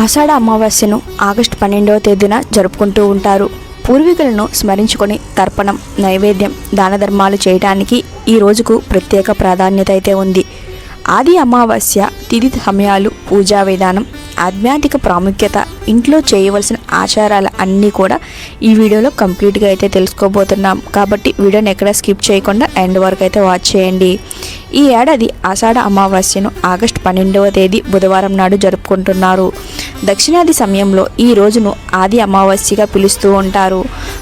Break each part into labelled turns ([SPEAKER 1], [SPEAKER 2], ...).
[SPEAKER 1] ఆషాఢ అమావాస్యను August 12వ తేదీన జరుపుకుంటూ ఉంటారు. పూర్వీకులను స్మరించుకొని తర్పణం, నైవేద్యం, దాన ధర్మాలు చేయడానికి ఈ రోజుకు ప్రత్యేక ప్రాధాన్యత అయితే ఉంది. ఆది అమావాస్య తిథి సమయాలు, పూజా విధానం, ఆధ్యాత్మిక ప్రాముఖ్యత, ఇంట్లో చేయవలసిన ఆచారాలు అన్నీ కూడా ఈ వీడియోలో కంప్లీట్గా అయితే తెలుసుకోబోతున్నాం. కాబట్టి వీడియోని ఎక్కడ స్కిప్ చేయకుండా ఎండ్ వరకు అయితే వాచ్ చేయండి. ఈ ఏడాది ఆషాఢ అమావాస్యను ఆగస్టు 12వ తేదీ బుధవారం నాడు జరుపుకుంటున్నారు. దక్షిణాది సమయంలో ఈ రోజును ఆది అమావాస్యగా పిలుస్తూ ఉంటారు.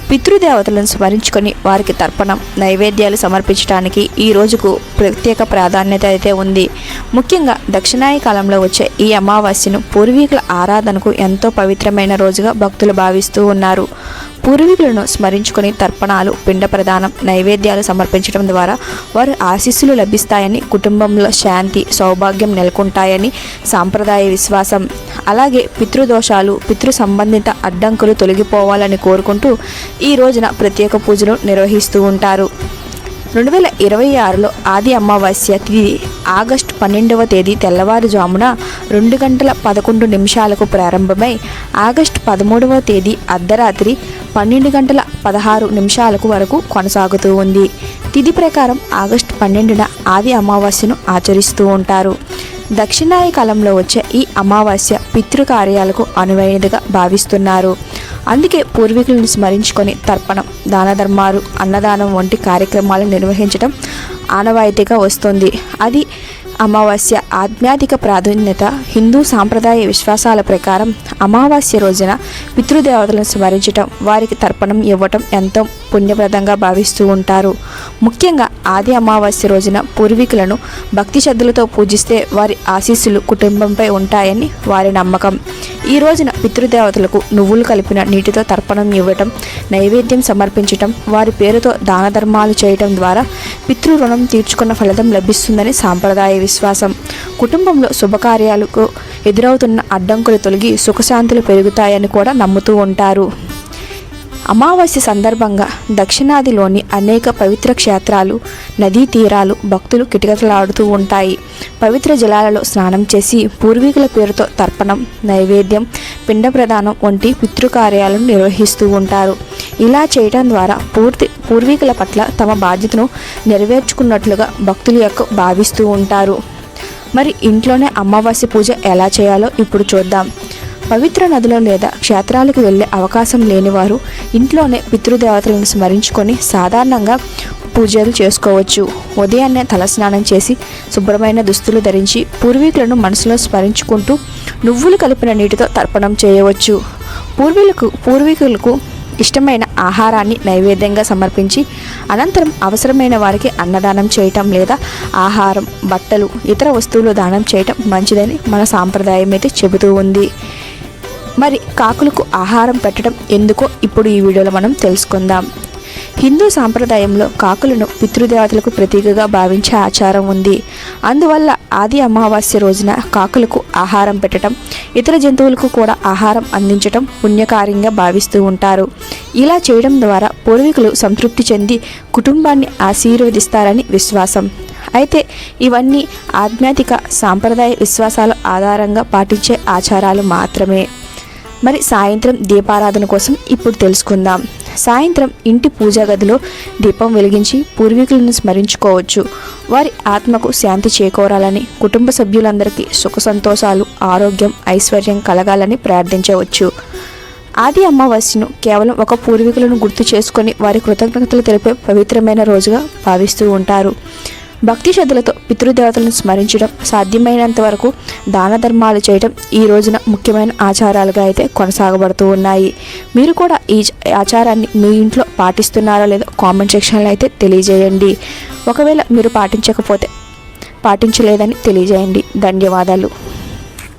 [SPEAKER 1] పితృదేవతలను స్మరించుకొని వారికి తర్పణం, నైవేద్యాలు సమర్పించడానికి ఈ రోజుకు ప్రత్యేక ప్రాధాన్యత అయితే ఉంది. ముఖ్యంగా దక్షిణాది కాలంలో వచ్చే ఈ అమావాస్యను పూర్వీకుల ఆరాధనకు ఎంతో పవిత్రమైన రోజుగా భక్తులు భావిస్తూ ఉన్నారు. పూర్వీకులను స్మరించుకొని తర్పణాలు, పిండ ప్రదానం, నైవేద్యాలు సమర్పించడం ద్వారా వారి ఆశీస్సులు లభిస్తాయని, కుటుంబంలో శాంతి, సౌభాగ్యం నెలకొంటాయని సాంప్రదాయ విశ్వాసం. అలాగే పితృదోషాలు, పితృ సంబంధిత అడ్డంకులు తొలగిపోవాలని కోరుకుంటూ ఈ రోజున ప్రత్యేక పూజలు నిర్వహిస్తూ ఉంటారు. 2026లో ఆది అమావాస్య తిథి ఆగస్టు 12వ తేదీ తెల్లవారుజామున 2:11 ప్రారంభమై ఆగస్టు 13వ తేదీ అర్ధరాత్రి 12:16 వరకు కొనసాగుతూ ఉంది. తిథి ప్రకారం ఆగస్టు 12న ఆది అమావాస్యను ఆచరిస్తూ ఉంటారు. దక్షిణాది కాలంలో వచ్చే ఈ అమావాస్య పితృకార్యాలకు అనువైనదిగా భావిస్తున్నారు. అందుకే పూర్వీకులను స్మరించుకొని తర్పణం, దాన ధర్మాలు, అన్నదానం వంటి కార్యక్రమాలు నిర్వహించడం ఆనవాయితీగా వస్తుంది. అది అమావాస్య ఆధ్యాత్మిక ప్రాధాన్యత. హిందూ సాంప్రదాయ విశ్వాసాల ప్రకారం అమావాస్య రోజున పితృదేవతలను స్మరించటం, వారికి తర్పణం ఇవ్వటం ఎంతో పుణ్యప్రదంగా భావిస్తూ ఉంటారు. ముఖ్యంగా ఆది అమావాస్య రోజున పూర్వీకులను భక్తి శ్రద్ధలతో పూజిస్తే వారి ఆశీస్సులు కుటుంబంపై ఉంటాయని వారి నమ్మకం. ఈ రోజున పితృదేవతలకు నువ్వులు కలిపిన నీటితో తర్పణం ఇవ్వటం, నైవేద్యం సమర్పించటం, వారి పేరుతో దాన ధర్మాలు చేయటం ద్వారా పితృ రుణం తీర్చుకున్న ఫలితం లభిస్తుందని సాంప్రదాయ విశ్వాసం. కుటుంబంలో శుభకార్యాలకు ఎదురవుతున్న అడ్డంకులు తొలగి సుఖశాంతులు పెరుగుతాయని కూడా నమ్ముతూ ఉంటారు. అమావాస్య సందర్భంగా దక్షిణాదిలోని అనేక పవిత్ర క్షేత్రాలు, నదీ తీరాలు భక్తులు కిటకిటలాడుతూ ఉంటాయి. పవిత్ర జలాలలో స్నానం చేసి పూర్వీకుల పేరుతో తర్పణం, నైవేద్యం, పిండ ప్రదానం వంటి పితృకార్యాలను నిర్వహిస్తూ ఉంటారు. ఇలా చేయడం ద్వారా పూర్వీకుల పట్ల తమ బాధ్యతను నెరవేర్చుకున్నట్లుగా భక్తుల యొక్క భావిస్తూ ఉంటారు. మరి ఇంట్లోనే అమావాస్య పూజ ఎలా చేయాలో ఇప్పుడు చూద్దాం. పవిత్ర నదులు లేదా క్షేత్రాలకు వెళ్ళే అవకాశం లేనివారు ఇంట్లోనే పితృదేవతలను స్మరించుకొని సాధారణంగా పూజలు చేసుకోవచ్చు. ఉదయాన్నే తలస్నానం చేసి శుభ్రమైన దుస్తులు ధరించి పూర్వీకులను మనసులో స్మరించుకుంటూ నువ్వులు కలిపిన నీటితో తర్పణం చేయవచ్చు. పూర్వీకులకు ఇష్టమైన ఆహారాన్ని నైవేద్యంగా సమర్పించి అనంతరం అవసరమైన వారికి అన్నదానం చేయటం లేదా ఆహారం, బట్టలు, ఇతర వస్తువులు దానం చేయటం మంచిదని మన సాంప్రదాయం అయితే చెబుతూ ఉంది. మరి కాకులకు ఆహారం పెట్టడం ఎందుకో ఇప్పుడు ఈ వీడియోలో మనం తెలుసుకుందాం. హిందూ సాంప్రదాయంలో కాకులను పితృదేవతలకు ప్రతీకగా భావించే ఆచారం ఉంది. అందువల్ల ఆది అమావాస్య రోజున కాకులకు ఆహారం పెట్టడం, ఇతర జంతువులకు కూడా ఆహారం అందించడం పుణ్యకార్యంగా భావిస్తూ ఉంటారు. ఇలా చేయడం ద్వారా పూర్వీకులు సంతృప్తి చెంది కుటుంబాన్ని ఆశీర్వదిస్తారని విశ్వాసం. అయితే ఇవన్నీ ఆధ్యాత్మిక సాంప్రదాయ విశ్వాసాల ఆధారంగా పాటించే ఆచారాలు మాత్రమే. మరి సాయంత్రం దీపారాధన కోసం ఇప్పుడు తెలుసుకుందాం. సాయంత్రం ఇంటి పూజా గదిలో దీపం వెలిగించి పూర్వీకులను స్మరించుకోవచ్చు. వారి ఆత్మకు శాంతి చేకూరాలని, కుటుంబ సభ్యులందరికీ సుఖ సంతోషాలు, ఆరోగ్యం, ఐశ్వర్యం కలగాలని ప్రార్థించవచ్చు. ఆది అమావాస్యను కేవలం ఒక పూర్వీకులను గుర్తు చేసుకొని వారి కృతజ్ఞతలు తెలిపే పవిత్రమైన రోజుగా భావిస్తూ ఉంటారు. భక్తి శ్రద్ధలతో పితృదేవతలను స్మరించడం, సాధ్యమైనంత వరకు దాన ధర్మాలు చేయడం ఈ రోజున ముఖ్యమైన ఆచారాలుగా అయితే కొనసాగబడుతూ ఉన్నాయి. మీరు కూడా ఈ ఆచారాన్ని మీ ఇంట్లో పాటిస్తున్నారో లేదో కామెంట్ సెక్షన్లో అయితే తెలియజేయండి. ఒకవేళ మీరు పాటించలేదని తెలియజేయండి. ధన్యవాదాలు.